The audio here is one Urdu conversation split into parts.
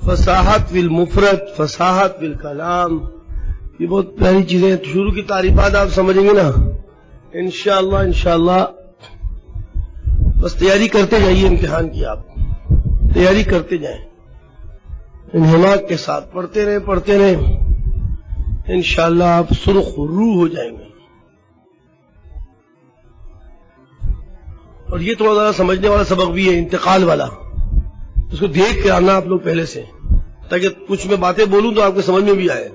فصاحت فی المفرد، فصاحت فی الکلام، یہ بہت پیاری چیزیں ہیں. شروع کی تعریفات آپ سمجھیں گے نا انشاءاللہ. بس تیاری کرتے جائیے امتحان کی، آپ تیاری کرتے جائیں، انہماک کے ساتھ پڑھتے رہیں انشاءاللہ آپ سرخ روح ہو جائیں گے. اور یہ تھوڑا ذرا سمجھنے والا سبق بھی ہے، انتقال والا، اس کو دیکھ کے آنا آپ لوگ پہلے سے، تاکہ کچھ میں باتیں بولوں تو آپ کو سمجھ میں بھی آئے.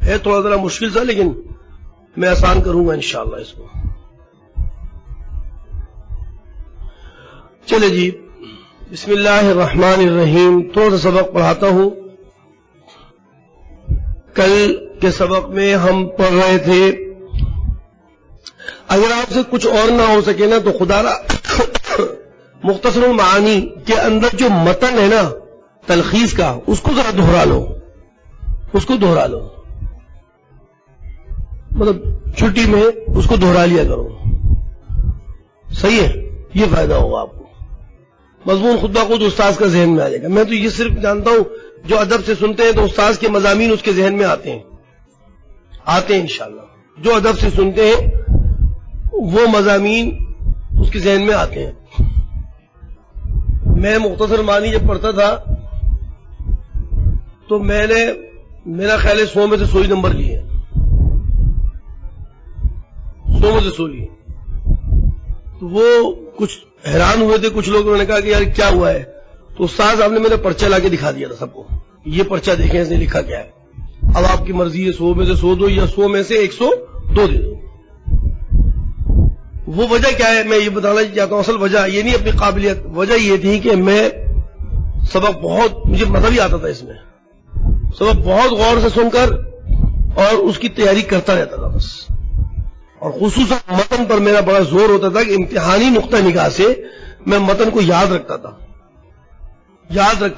ہے تھوڑا ذرا مشکل سا، لیکن میں آسان کروں گا انشاءاللہ اس کو. چلے جی، بسم اللہ الرحمن الرحیم. تھوڑا سا سبق پڑھاتا ہوں. کل کے سبق میں ہم پڑھ رہے تھے، اگر آپ سے کچھ اور نہ ہو سکے نا تو خدا را مختصر المعانی کے اندر جو متن ہے نا تلخیص کا، اس کو ذرا دہرا لو، مطلب چھٹی میں اس کو دہرا لیا کرو. صحیح ہے، یہ فائدہ ہوگا آپ کو. مضمون خود بخود استاذ کا ذہن میں آ جائے گا. میں تو یہ صرف جانتا ہوں جو ادب سے سنتے ہیں تو استاذ کے مضامین اس کے ذہن میں آتے ہیں انشاءاللہ. جو ادب سے سنتے ہیں وہ مضامین اس کے ذہن میں آتے ہیں. میں مختصر معنی جب پڑھتا تھا تو میں نے میرا خیال ہے 100 میں سے 100 ہی نمبر لیے، 100 میں سے 100 لیے. تو وہ کچھ حیران ہوئے تھے کچھ لوگ، انہوں نے کہا کہ یار کیا ہوا ہے؟ تو استاد صاحب نے میرا پرچہ لا کے دکھا دیا تھا سب کو، یہ پرچہ دیکھیں اس نے لکھا کیا ہے. اب آپ کی مرضی ہے 100 میں سے 100 دو یا 100 میں سے 102 دے دو. وہ وجہ کیا ہے میں یہ بتانا چاہتا ہوں. اصل وجہ یہ نہیں اپنی قابلیت، وجہ یہ تھی کہ میں سبق بہت، مجھے مزہ بھی آتا تھا اس میں، سبق بہت غور سے سن کر اور اس کی تیاری کرتا رہتا تھا بس. اور خصوصاً متن پر میرا بڑا زور ہوتا تھا کہ امتحانی نقطہ نگاہ سے میں متن کو یاد رکھتا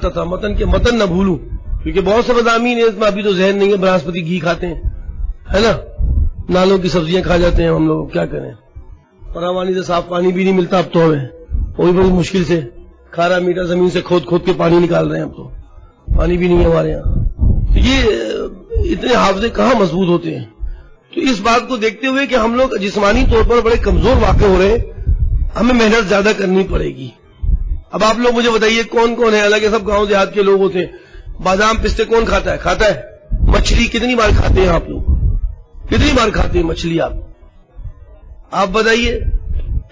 تھا، متن کے متن نہ بھولوں، کیونکہ بہت سے مضامین ہیں اس میں ابھی تو ذہن نہیں ہے. بناسپتی گھی کھاتے ہیں، ہے نا، نالوں کی سبزیاں کھا جاتے ہیں ہم لوگ، کیا کریں. فراوانی سے صاف پانی بھی نہیں ملتا اب تو ہمیں، وہی بڑی مشکل سے کھارا میٹھا زمین سے کھود کے پانی نکال رہے ہیں. اب تو پانی بھی نہیں ہے ہمارے یہاں. تو یہ اتنے حافظے کہاں مضبوط ہوتے ہیں. تو اس بات کو دیکھتے ہوئے کہ ہم لوگ جسمانی طور پر بڑے کمزور واقع ہو رہے ہیں، ہمیں محنت زیادہ کرنی پڑے گی. اب آپ لوگ مجھے بتائیے کون کون ہے، حالانکہ سب گاؤں دیہات کے لوگ ہوتے ہیں، بادام پستے کون کھاتا ہے؟ مچھلی کتنی بار کھاتے ہیں آپ لوگ؟ کتنی بار کھاتے ہیں مچھلی؟ آپ بتائیے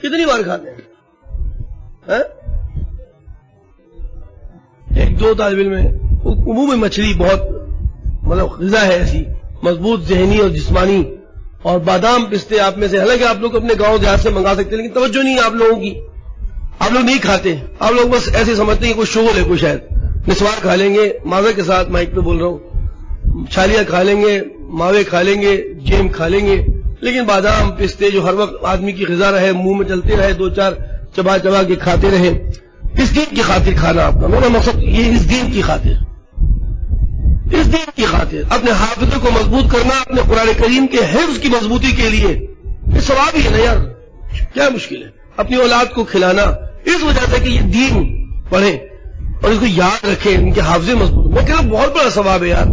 کتنی بار کھاتے ہیں؟ ایک دو طالب علم ہے. عمومی مچھلی بہت مطلب غذا ہے ایسی مضبوط ذہنی اور جسمانی. اور بادام پستے آپ میں سے، حالانکہ آپ لوگ اپنے گاؤں دیہات سے منگا سکتے ہیں، لیکن توجہ نہیں ہے آپ لوگوں کی، آپ لوگ نہیں کھاتے. آپ لوگ بس ایسے سمجھتے ہیں کوئی شغل ہے، کوئی شاید نسوار کھا لیں گے، معذرت کے ساتھ مائک پہ بول رہا ہوں، چھالیاں کھا لیں گے، ماوے کھا لیں گے، جیم کھا لیں گے، لیکن بادام پستے جو ہر وقت آدمی کی غذا رہے، منہ میں چلتے رہے، 2-4 چبا کے کھاتے رہے، اس دین کی خاطر کھانا آپ کا. میرا مقصد یہ اس دین کی خاطر، اپنے حافظوں کو مضبوط کرنا، اپنے قرآن کریم کے حفظ کی مضبوطی کے لیے. یہ ثواب ہی ہے نا یار، کیا مشکل ہے. اپنی اولاد کو کھلانا اس وجہ سے کہ یہ دین پڑھیں اور اس کو یاد رکھیں، ان کے حافظے مضبوط. میں کہہ رہا ہوں بہت بڑا ثواب ہے یار،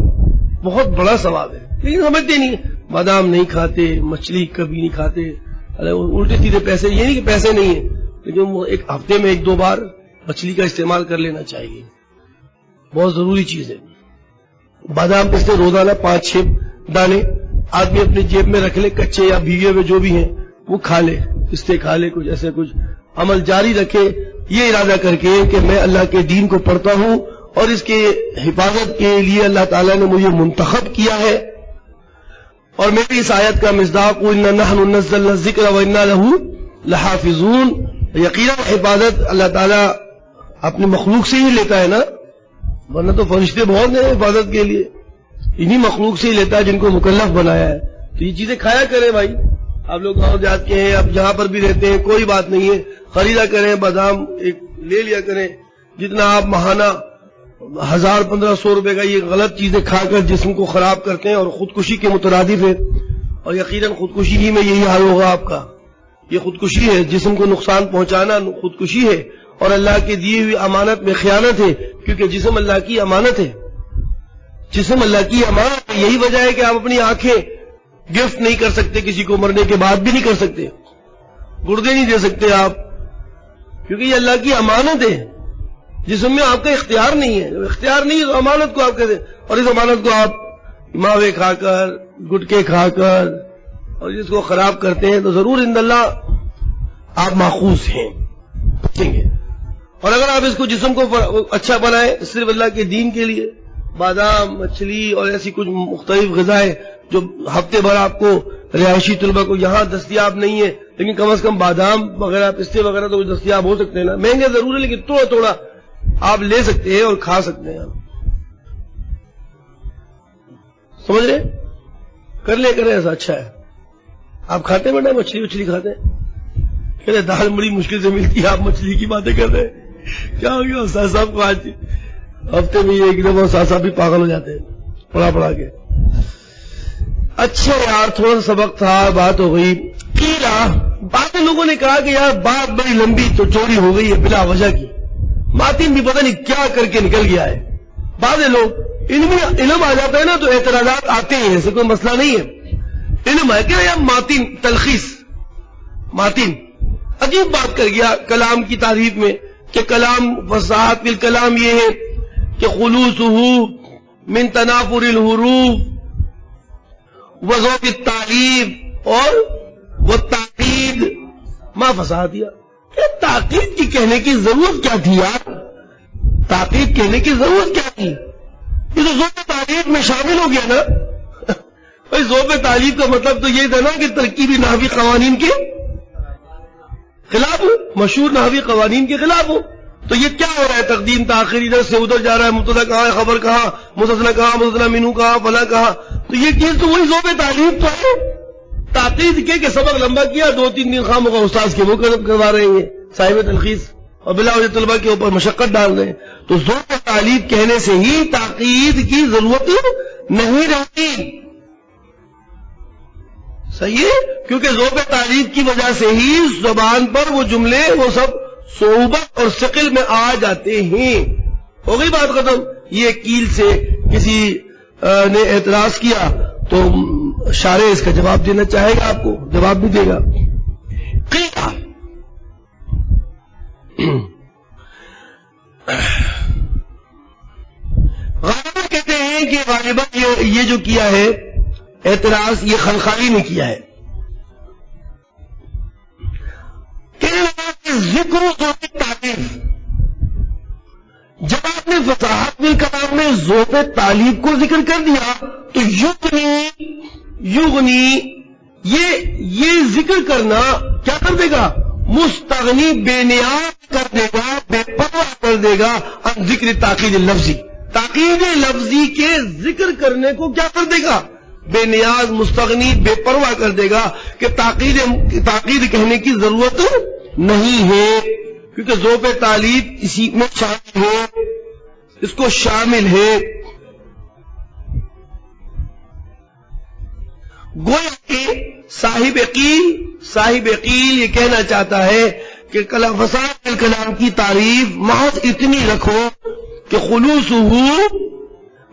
بہت بڑا ثواب ہے، لیکن سمجھتے نہیں. بادام نہیں کھاتے، مچھلی کبھی نہیں کھاتے، الٹے سیدھے پیسے. یہ نہیں کہ پیسے نہیں ہیں، لیکن وہ ایک ہفتے میں 1-2 بار مچھلی کا استعمال کر لینا چاہیے، بہت ضروری چیز ہے. بادام پستے روزانہ 5-6 دانے آدمی اپنی جیب میں رکھ لے، کچے یا بھیگے ہوئے جو بھی ہیں وہ کھا لے، پستے کھا لے، کچھ ایسے کچھ عمل جاری رکھے، یہ ارادہ کر کے کہ میں اللہ کے دین کو پڑھتا ہوں اور اس کے حفاظت کے لیے اللہ تعالیٰ نے مجھے منتخب کیا ہے. اور میری اس آیت کا مصداق وَإِنَّا نَحْنُ نَزَّلْنَا الذِّكْرَ وَإِنَّا لَهُ لَحَافِظُونَ. یقیناً حفاظت اللہ تعالیٰ اپنی مخلوق سے ہی لیتا ہے نا، ورنہ تو فرشتے بہت ہیں حفاظت کے لیے، انہی مخلوق سے ہی لیتا ہے جن کو مکلف بنایا ہے. تو یہ چیزیں کھایا کریں بھائی. آپ لوگ گاؤں دیہات کے ہیں، اب جہاں پر بھی رہتے ہیں کوئی بات نہیں ہے، خریدا کریں، بادام ایک لے لیا کریں. جتنا آپ ماہانہ 1000-1500 روپے کا یہ غلط چیزیں کھا کر جسم کو خراب کرتے ہیں اور خودکشی کے مترادف ہے. اور یقیناً خودکشی ہی میں یہی حال ہوگا آپ کا. یہ خودکشی ہے، جسم کو نقصان پہنچانا خودکشی ہے. اور اللہ کی دی ہوئی امانت میں خیانت ہے، کیونکہ جسم اللہ کی امانت ہے، جسم اللہ کی امانت ہے۔ یہی وجہ ہے کہ آپ اپنی آنکھیں گفٹ نہیں کر سکتے، کسی کو مرنے کے بعد بھی نہیں کر سکتے، گردے نہیں دے سکتے آپ، کیونکہ یہ اللہ کی امانت ہے، جسم میں آپ کا اختیار نہیں ہے۔ اختیار نہیں ہے تو امانت کو آپ کہتے ہیں، اور اس امانت کو آپ ماوے کھا کر، گٹکے کھا کر اور جس کو خراب کرتے ہیں تو ضرور عند اللہ آپ ماخوذ ہیں، بچیں گے۔ اور اگر آپ اس کو جسم کو اچھا بنائیں صرف اللہ کے دین کے لیے، بادام، مچھلی اور ایسی کچھ مختلف غذائیں جو ہفتے بھر آپ کو رہائشی طلبہ کو یہاں دستیاب نہیں ہے، لیکن کم از کم بادام وغیرہ، پستے وغیرہ تو دستیاب ہو سکتے ہیں نا، مہنگے ضرور ہے لیکن تھوڑا تھوڑا آپ لے سکتے ہیں اور کھا سکتے ہیں۔ سمجھ رہے؟ کر لے کریں، ایسا اچھا ہے۔ آپ کھاتے ہیں بیٹا مچھلی وچھلی کھاتے ہیں؟ کہتے ہیں دال بڑی مشکل سے ملتی ہے، آپ مچھلی کی باتیں کر رہے ہیں؟ کیا ہو گیا استاد صاحب کو آج ہفتے میں ایک دفعہ استاد صاحب بھی پاگل ہو جاتے ہیں پڑھا پڑھا کے۔ اچھا یار تھوڑا سا سبق تھا، بات ہو گئی۔ قیلا، بعض لوگوں نے کہا کہ یار بات بڑی لمبی تو چوری ہو گئی ہے بلا وجہ کی، ماتین بھی پتہ نہیں کیا کر کے نکل گیا ہے۔ بعض لوگ علم آ جاتا ہے نا تو اعتراضات آتے ہیں، ایسے کوئی مسئلہ نہیں ہے۔ علم ہے کہ یا ماتین تلخیص، ماتین عجیب بات کر گیا کلام کی تعریف میں کہ کلام فصاحت بالکلام یہ ہے کہ خلوصہ من تنافر الحروف وذوق التعلیب اور وہ تاکید ما فصاحت دیا۔ تاکید کی کہنے کی ضرورت کیا تھی یار؟ تاکید کہنے کی ضرورت کیا تھی؟ یہ تو ذوق تعلیب میں شامل ہو گیا نا۔ بھائی ذوق تعلیب کا مطلب تو یہ تھا نا کہ ترکیبی نحوی قوانین کے خلاف ہو، مشہور نحوی قوانین کے خلاف ہو۔ تو یہ کیا ہو رہا ہے؟ تقدیم تاخیر، ادھر سے ادھر جا رہا ہے، مبتدا کہاں ہے، خبر کہاں، مستثنی کہاں، مستثنی منہ کہاں، فلاں کہاں۔ تو یہ چیز تو وہی ذوق تعلیب تو ہے۔ تاکید کے کہ سبق لمبا کیا، 2-3 دن خام ہوگا استاذ کے وہ کروا رہے ہیں صاحب تلخیص، اور بلا وجہ طلبہ کے اوپر مشقت ڈال رہے ہیں۔ تو ذوق تعلیب کہنے سے ہی تاکید کی ضرورت نہیں رہتی، صحیح ہے؟ کیونکہ ذوق تعلیب کی وجہ سے ہی زبان پر وہ جملے وہ سب صعوبت اور ثقل میں آ جاتے ہیں۔ ہو گئی بات ختم۔ یہ کیل سے کسی نے اعتراض کیا تو شارح اس کا جواب دینا چاہے گا، آپ کو جواب بھی دے گا۔ قیلا، غالباً کہتے ہیں کہ غالباً یہ جو کیا ہے اعتراض یہ خلخالی نے کیا ہے۔ ذکر ذوق تعلیب، جب آپ نے فصاحت بالکلام میں ذوق تعلیب کو ذکر کر دیا تو یغنی یہ ذکر کرنا کیا کر دے گا؟ مستغنی، بے نیاز کر دے گا، بے پرواہ کر دے گا عن ذکر تاکید لفظی، تاکید لفظی کے ذکر کرنے کو کیا کر دے گا؟ بے نیاز، مستغنی، بے پرواہ کر دے گا کہ تاکید کہنے کی ضرورت نہیں ہے، کیونکہ ذوق تعلیب اسی میں شامل ہے، اس کو شامل ہے۔ گویا کہ صاحب قیل یہ کہنا چاہتا ہے کہ فصاحت الکلام کی تعریف محض اتنی رکھو کہ خلوصہ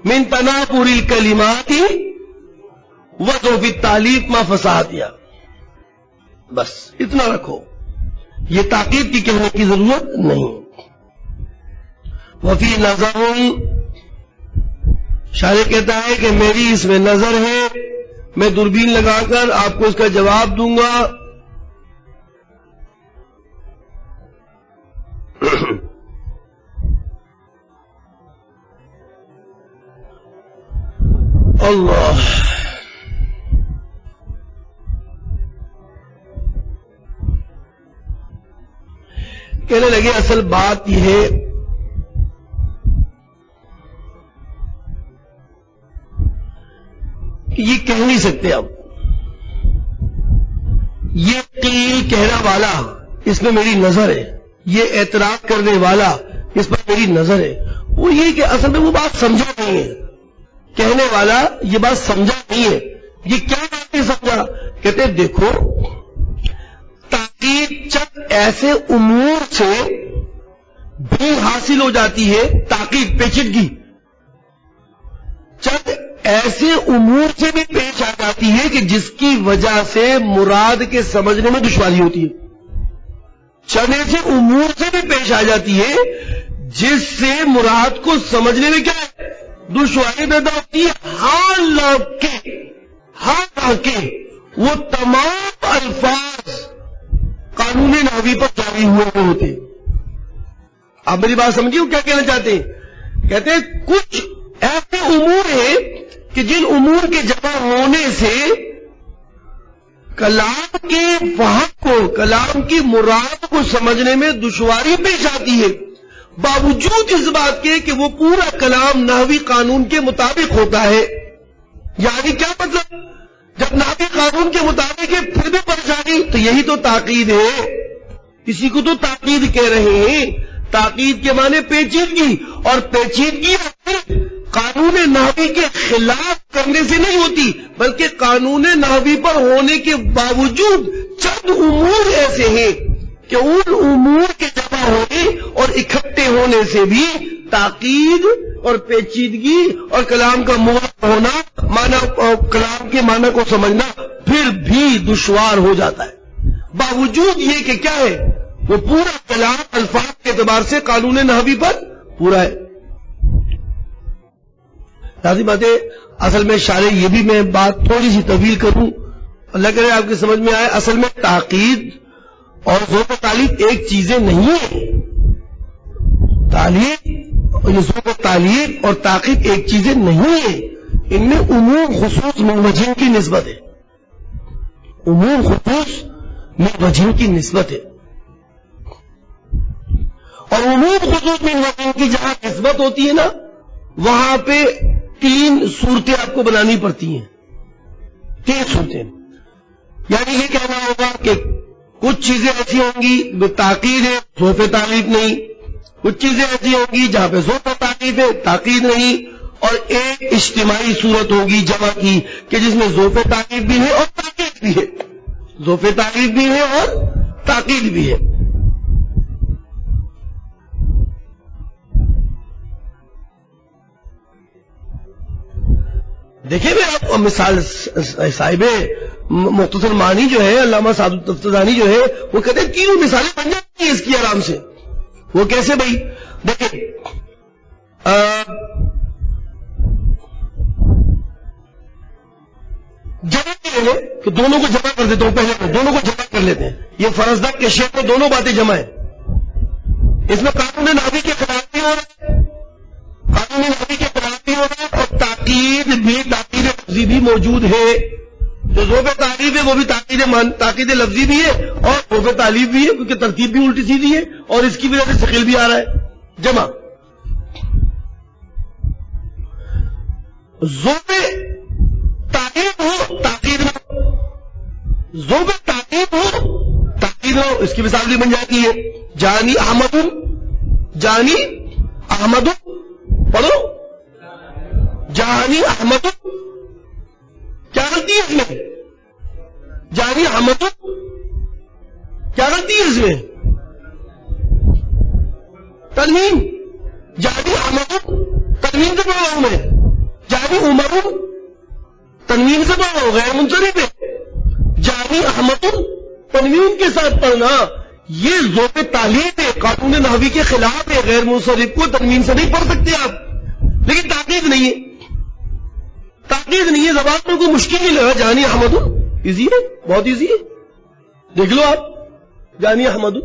من تنافر الکلمات وذوق التعلیب ما فصاحتیا، بس اتنا رکھو، یہ تاکید کی کہنے کی ضرورت نہیں۔ وفی نظر، شاعر کہتا ہے کہ میری اس میں نظر ہے، میں دوربین لگا کر آپ کو اس کا جواب دوں گا۔ اللہ، کہنے لگے اصل بات یہ ہے کہ یہ کہہ نہیں سکتے اب، یہ قیل کہنا والا اس میں میری نظر ہے، یہ اعتراض کرنے والا اس پر میری نظر ہے۔ وہ یہ کہ اصل میں وہ بات سمجھا نہیں ہے، کہنے والا یہ بات سمجھا نہیں ہے۔ یہ کیا بات نہیں سمجھا؟ کہتے دیکھو تاکید چند ایسے امور سے بھی حاصل ہو جاتی ہے تاکید پیچیدگی، چند ایسے امور سے بھی پیش آ جاتی ہے کہ جس کی وجہ سے مراد کے سمجھنے میں دشواری ہوتی ہے، چند ایسے امور سے بھی پیش آ جاتی ہے جس سے مراد کو سمجھنے میں کیا ہے دشواری پیدا ہوتی ہے، حالانکہ وہ تمام الفاظ قانون نحوی پر جاری ہوئے ہوتے ہیں۔ آپ میری بات سمجھیے وہ کیا کہنا چاہتے ہیں؟ کہتے ہیں کچھ ایسے امور ہیں کہ جن امور کے جمع ہونے سے کلام کے فہم کو، کلام کی مراد کو سمجھنے میں دشواری پیش آتی ہے، باوجود اس بات کے کہ وہ پورا کلام نحوی قانون کے مطابق ہوتا ہے۔ یعنی کیا مطلب؟ جب نحوی قانون کے مطابق ہے پھر بھی پریشانی، تو یہی تو تاکید ہے، اسی کو تو تاکید کہہ رہے ہیں۔ تاکید کے معنی پیچیدگی، اور پیچیدگی قانون نحوی کے خلاف کرنے سے نہیں ہوتی، بلکہ قانون نحوی پر ہونے کے باوجود چند امور ایسے ہیں کہ ان امور کے جمع ہونے اور اکٹھے ہونے سے بھی تاکید اور پیچیدگی اور کلام کا موافق ہونا، کلام کے معنی کو سمجھنا پھر بھی دشوار ہو جاتا ہے، باوجود یہ کہ کیا ہے وہ پورا کلام الفاظ کے اعتبار سے قانون نحوی پر پورا ہے۔ لازم بات ہے، اصل میں شارح یہ بھی میں بات تھوڑی سی طویل کروں، اللہ کرے آپ کی سمجھ میں آئے۔ اصل میں تاکید اور ذوق و تعلیق ایک چیزیں نہیں ہیں، ذوق و تعلیق اور تاکید ایک چیزیں نہیں ہیں، ان میں عموم خصوص من وجہ کی نسبت ہے، عموم خصوص من وجہ کی نسبت ہے، اور عموم خصوص من وجہ کی جہاں نسبت ہوتی ہے نا وہاں پہ تین صورتیں آپ کو بنانی پڑتی ہیں، تین صورتیں، یعنی یہ کہنا ہوگا کہ کچھ چیزیں ایسی ہوں گی تاکید ہے ذوق تعلیق نہیں، کچھ چیزیں ایسی ہوں گی جہاں پہ ذوق تاکید ہے تاکید نہیں، اور ایک اجتماعی صورت ہوگی جمع کی کہ جس میں ذوق تاکید بھی ہے اور تاکید بھی ہے، ذوق تاکید بھی ہے اور تاکید بھی ہے۔ دیکھیں میں آپ کو مثال صاحب مختصر معنی جو ہے علامہ سعد التفتزانی جو ہے وہ کہتے ہیں تینوں مثالیں بن جاتی ہیں اس کی آرام سے۔ وہ کیسے بھائی؟ دیکھیں جمع کے کہ دونوں کو جمع کر دیتا ہوں، پہلے میں دونوں کو جمع کر لیتے ہیں، یہ فرض تھا کہ شیخ میں دونوں باتیں جمع ہیں، اس میں قانون نحوی کے خلاف بھی ہو رہا ہے، قانون نحوی کے خلاف بھی ہو رہا ہے، اور تاکید لفظی بھی موجود ہے، جو ذوق تعلیق ہے وہ بھی تاکید لفظی بھی ہے اور ذوق تعلیق بھی ہے، کیونکہ ترتیب بھی الٹی سیدھی ہے اور اس کی وجہ سے ثقیل بھی آ رہا ہے جمع۔ ذوق تعلیق ہو تاکید ہو، ذوق تعلیق ہو تاکید ہو، اس کی مثال بھی بن جاتی ہے، جانی احمد، جانی احمد، پڑھو جانی احمد، کیا غلطی ہے اس میں؟ جانی احمد کیا غلطی ہے اس میں؟ تنوین، جانی احمد تنوین سے پڑھ رہا ہوں میں، جانی عمر تنوین سے پڑھ رہا ہوں، غیر منصرف ہے، جانی احمد تنوین کے ساتھ پڑھنا یہ ذوق تعلیق ہے، قانون نحوی کے خلاف ہے، غیر منصرف کو تنوین سے نہیں پڑھ سکتے آپ، لیکن تاکید نہیں ہے، تاکید نہیں ہے، زبان میں کوئی مشکل نہیں لگا، جانی احمد ایزی ہے، بہت ایزی ہے، دیکھ لو آپ، جانی احمد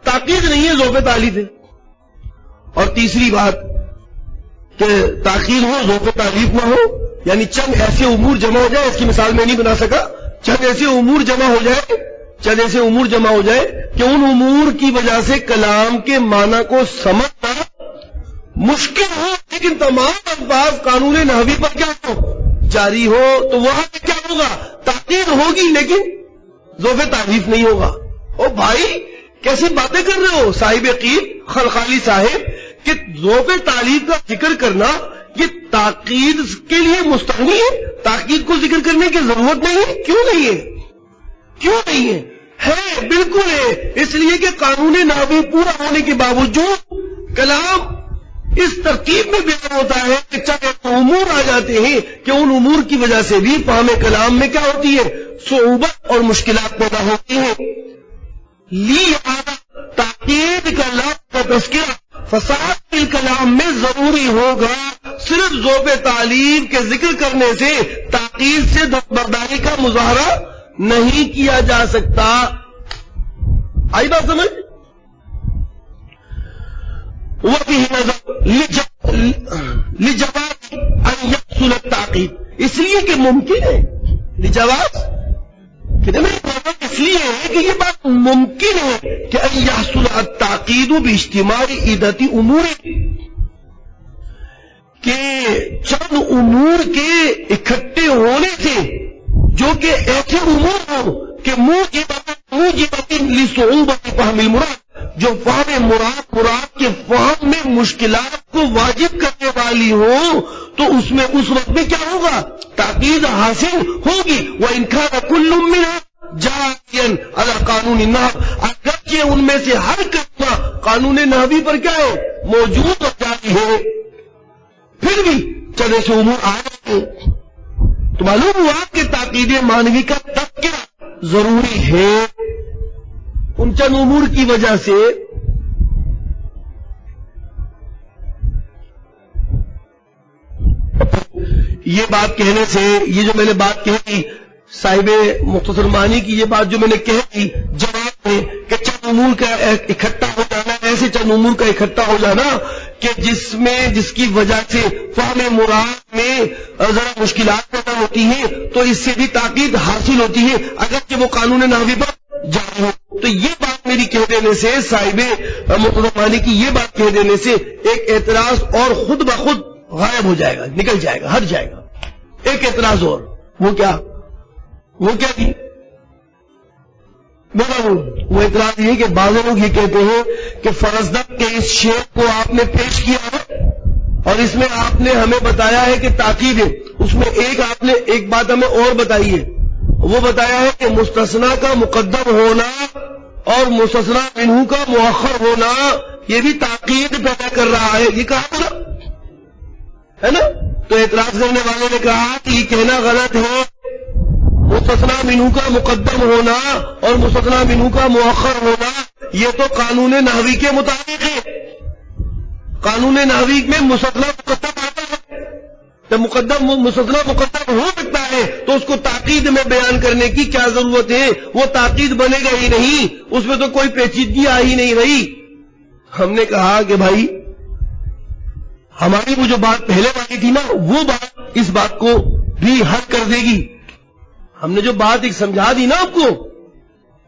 تاکید نہیں ہے، ذوق تعلیق ہے۔ اور تیسری بات کہ تاکید ہو ذوق تعلیق نہ ہو، یعنی چند ایسے امور جمع ہو جائے، اس کی مثال میں نہیں بنا سکا، چند ایسے امور جمع ہو جائے، چند ایسے امور جمع ہو جائے کہ ان امور کی وجہ سے کلام کے معنی کو سمجھنا مشکل ہو، لیکن تمام الفاظ قانون نحوی پر کیا ہو جاری ہو، تو وہاں پہ کیا ہوگا؟ تاکید ہوگی لیکن ذوق تعلیق نہیں ہوگا۔ او بھائی کیسی باتیں کر رہے ہو صاحب قیل خلخالی صاحب، کہ ذوق تعلیق کا ذکر کرنا یہ تاکید کے لیے مستغنی ہے، تاکید کو ذکر کرنے کی ضرورت نہیں ہے؟ کیوں نہیں ہے؟ کیوں نہیں ہے؟ ہے، بالکل ہے، اس لیے کہ قانون نحوی پورا ہونے کے باوجود کلام اس ترتیب میں بیان ہوتا ہے کہ چاہے امور آ جاتے ہیں کہ ان امور کی وجہ سے بھی فہم کلام میں کیا ہوتی ہے، صعوبت اور مشکلات پیدا ہوتی ہیں. تاکید کا لفظ کا تذکرہ فساد کے کلام میں ضروری ہوگا. صرف ذوق تعلیم کے ذکر کرنے سے تاکید سے دستبرداری کا مظاہرہ نہیں کیا جا سکتا. آئی بات سمجھ؟ وفيه نظر لجواز ان يحصل التعقيد، اس لیے کہ ممکن ہے، لجواز اس لیے ہے کہ یہ بات ممکن ہے کہ ان يحصل التعقيد باجتماع عدة امور، کہ چند امور کے اکٹھے ہونے سے، جو کہ ایسے امور ہوں کہ موجبۃ لصعوبۃ فهم المراد، جو فہم مراد کے فہم میں مشکلات کو واجب کرنے والی ہو، تو اس میں اس وقت میں کیا ہوگا، تاکید حاصل ہوگی. وَإِنْ كَانَ كُلٌّ مِّنْهَا جَارِيًا عَلَى قَانُونِ النَّحْوِ، اگرچہ ان میں سے ہر کلمہ قانون نحوی پر کیا ہے، موجود اور جاری ہے، پھر بھی چند ایسے امور آ جاتے ہیں. تو معلوم ہوا کہ تاکید معنوی کا تذکرہ ضروری ہے ان چند امور کی وجہ سے. یہ بات کہنے سے، یہ جو میں نے بات کہی صاحب مختصر معنی کی، یہ بات جو میں نے کہی جواب میں کہ چند امور کا اکٹھا ہو جانا، ایسے چند امور کا اکٹھا ہو جانا کہ جس کی وجہ سے فہم مراد میں ذرا مشکلات پیدا ہوتی ہیں، تو اس سے بھی تاکید حاصل ہوتی ہے اگرچہ وہ قانون نحوی پر جاری ہو. تو یہ بات میری کہہ دینے سے، صاحب مختصر معنی کی یہ بات کہہ دینے سے ایک اعتراض اور خود بخود غائب ہو جائے گا، نکل جائے گا، ہٹ جائے گا. ایک اعتراض اور، وہ کیا تھی؟ وہ اعتراض یہ کہ بعض لوگ یہ کہتے ہیں کہ فرزدق کے اس شعر کو آپ نے پیش کیا ہے اور اس میں آپ نے ہمیں بتایا ہے کہ تاکید ہے، اس میں آپ نے ایک بات ہمیں اور بتائی ہے، وہ بتایا ہے کہ مستثنی کا مقدم ہونا اور مستثنی منہ کا مؤخر ہونا یہ بھی تاکید پیدا کر رہا ہے. یہ کہا ہے نا؟ تو اعتراض کرنے والے نے کہا کہ یہ کہنا غلط ہے، مستثنی منہ کا مقدم ہونا اور مستثنی منہ کا مؤخر ہونا یہ تو قانون نحوی کے مطابق ہے. قانون نحوی میں مستثنی مقدم آتا ہے، جب مستثنی مقدم ہو سکتا ہے تو اس کو تاکید میں بیان کرنے کی کیا ضرورت ہے؟ وہ تاکید بنے گا ہی نہیں، اس میں تو کوئی پیچیدگی آ ہی نہیں رہی. ہم نے کہا کہ بھائی ہماری وہ جو بات پہلے والی تھی نا، وہ بات اس بات کو بھی حل کر دے گی. ہم نے جو بات ایک سمجھا دی نا آپ کو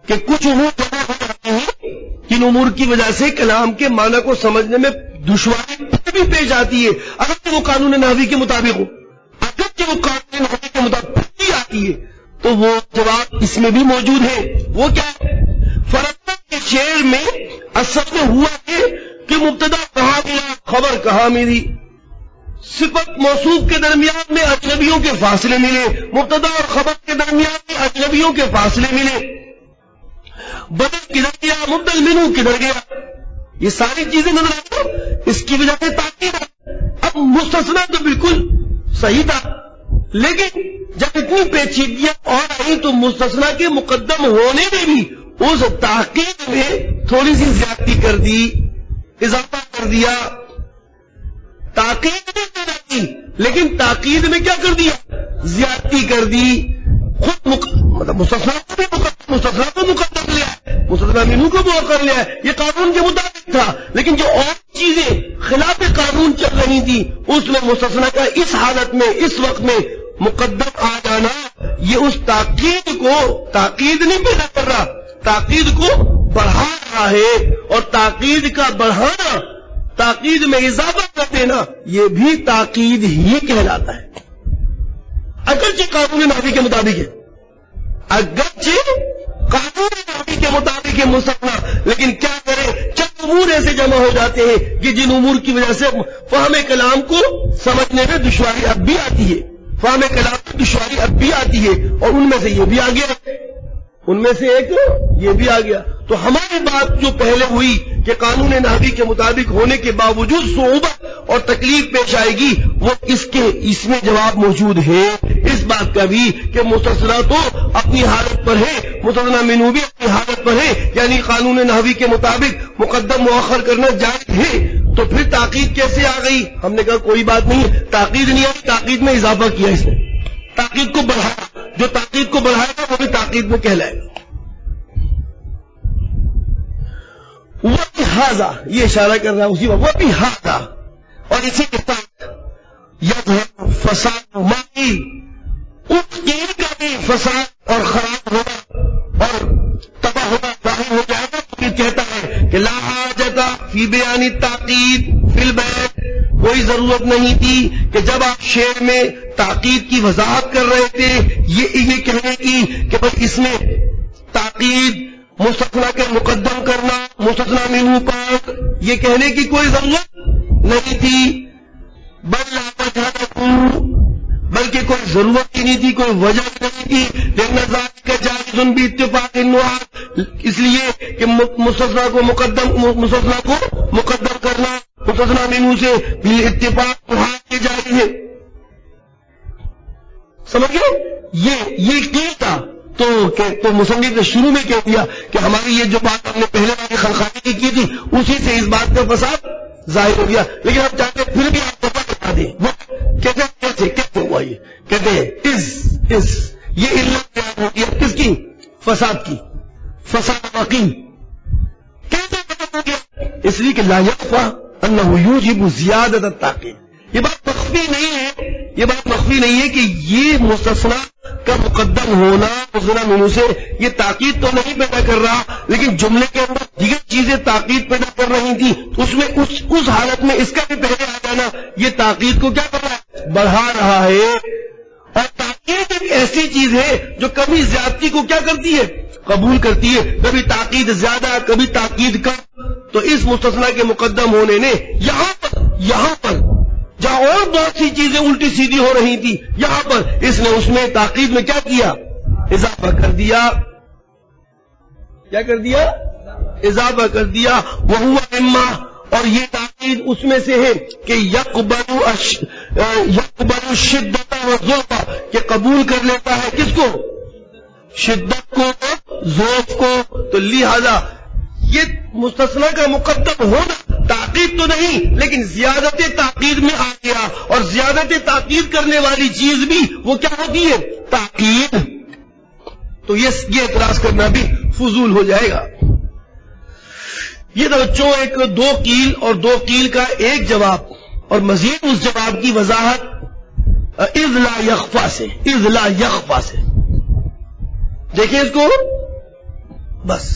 کہ کچھ امور جمع ہو جاتے ہیں کن امور کی وجہ سے کلام کے معنی کو سمجھنے میں دشواری بھی پیش آتی ہے، اگرچہ وہ قانون نحوی کے مطابق ہو، اگرچہ وہ قانون نحوی کے مطابق بھی آتی ہے. تو وہ جواب اس میں بھی موجود ہے. وہ کیا ہے؟ فرزدق کے شعر میں اصل میں ہوا کہ مبتدا کہاں ملا، خبر کہاں ملی، صفت موصوف کے درمیان میں اجنبیوں کے فاصلے ملے، مبتدا اور خبر کے درمیان میں اجنبیوں کے فاصلے ملے، بدل کدھر گیا، مبدل منہ کدھر گیا، یہ ساری چیزیں نظر آتی، اس کی وجہ سے تاکید. اب مستثنی تو بالکل صحیح تھا، لیکن جب اتنی پیچیدگیاں اور آئی تو مستثنی کے مقدم ہونے میں بھی اس تاکید میں تھوڑی سی زیادتی کر دی، اضافہ کر دیا. تاکید میں پیدا کی لیکن تاکید میں کیا کر دیا، زیادتی کر دی. خود مطلب مستثنی کو مقدم لیا، مستثنی منہ کو مؤخر لیا. یہ قانون کے مطابق تھا، لیکن جو اور چیزیں خلاف قانون چل رہی تھی اس میں مستثنی کا اس حالت میں اس وقت میں مقدم آ جانا یہ اس تاکید کو تاکید نہیں پیدا کر رہا، تاکید کو بڑھا رہا ہے. اور تاکید کا بڑھانا، تاکید میں اضافہ کر دینا یہ بھی تاکید ہی کہلاتا ہے، اگرچہ قانون نحوی کے مطابق ہے، اگرچہ قانون نحوی کے مطابق ہے مستثنی. لیکن کیا کریں، چند امور ایسے جمع ہو جاتے ہیں کہ جن امور کی وجہ سے فہم کلام کو سمجھنے میں دشواری اب بھی آتی ہے، فہم کلام کی دشواری اب بھی آتی ہے، اور ان میں سے یہ بھی آ گیا، ان میں سے ایک یہ بھی آ گیا. تو ہماری بات جو پہلے ہوئی کہ قانون نحوی کے مطابق ہونے کے باوجود صعوبت اور تکلیف پیش آئے گی، وہ اس میں جواب موجود ہے اس بات کا بھی کہ مستثنی تو اپنی حالت پر ہے، مستثنی منہ بھی اپنی حالت پر ہے، یعنی قانون نحوی کے مطابق مقدم مؤخر کرنا جائز ہے. تو پھر تاکید کیسے آ گئی؟ ہم نے کہا کوئی بات نہیں، تاکید نہیں آئی، تاکید میں اضافہ کیا اس نے، تاکید کو بڑھایا. جو تاکید کو بڑھائے گا وہ بھی تاکید میں کہلائے گا. وَبِهَذَا یہ اشارہ کر رہا ہے اسی وقت، وَبِهَذَا اور اسی کے ساتھ یظہر فساد ماضی، اس قیل کا بھی فساد اور خراب ہونا اور تباہ ہونا ظاہر ہو جائے گا. پھر کہتا ہے کہ لا حاجت فی بیان التعقید فی البیت، کوئی ضرورت نہیں تھی کہ جب آپ شعر میں تاکید کی وضاحت کر رہے تھے یہ کہنے کی کہ بس اس میں تاکید مستثنی کے مقدم کرنا، مستثنی منہ پاک، یہ کہنے کی کوئی ضرورت نہیں تھی. بل لا وجہ لہ، بلکہ کوئی ضرورت ہی نہیں تھی، کوئی وجہ نہیں تھی. لیکن ذالک جائز باتفاق النحاة، اس لیے کہ مستثنی کو مقدم کرنا مستثنی منہ سے بالاتفاق نحاة کے جائز ہے. سمجھ گئے؟ یہ قیل تھا. تو مصنف نے شروع میں کہہ دیا کہ ہماری یہ جو بات ہم نے پہلے والی خلخانی کی تھی اسی سے اس بات کا فساد ظاہر ہو گیا. لیکن ہم چاہتے پھر بھی آپ پتہ بتا دیں وہ کہتے ہیں کیسے ہوا، یہ کہتے ہیں یہ علت بیان ہوتی ہے کس کی؟ فساد کی، فساد واقعی. کیسے پتہ ہو گیا؟ اس لیے کہ لا یخفی انہ یوجب زیادۃ التعقید. یہ بات مخفی نہیں ہے، یہ بات مخفی نہیں ہے کہ یہ مستثنی کا مقدم ہونا مستثنی منہ سے یہ تاکید تو نہیں پیدا کر رہا، لیکن جملے کے اندر دیگر چیزیں تاکید پیدا کر رہی تھی. اس میں اس حالت میں اس کا بھی پہلے آ جانا یہ تاکید کو کیا کر رہا ہے؟ بڑھا رہا ہے. اور تاکید ایک ایسی چیز ہے جو کبھی زیادتی کو کیا کرتی ہے؟ قبول کرتی ہے. کبھی تاکید زیادہ، کبھی تاکید کم. تو اس مستثنی کے مقدم ہونے نے یہاں پر جہاں اور بہت سی چیزیں الٹی سیدھی ہو رہی تھی، یہاں پر اس نے اس میں تاکید میں کیا کیا؟ اضافہ کر دیا. کیا کر دیا؟ اضافہ کر دیا. وہو اما، اور یہ تاکید اس میں سے ہے کہ یقبل شدت و ضعف، کہ قبول کر لیتا ہے کس کو؟ شدت کو، ضعف کو. تو لہذا یہ مستثنی کا مقدم ہونا تاکید تو نہیں لیکن زیادت تاکید میں آ گیا. اور زیادت تاکید کرنے والی چیز بھی وہ کیا ہوتی ہے؟ تاکید. تو یہ اعتراض کرنا بھی فضول ہو جائے گا. یہ تو بچوں ایک دو قیل اور دو قیل کا ایک جواب اور مزید اس جواب کی وضاحت اذ لا یخفی سے دیکھیں اس کو. بس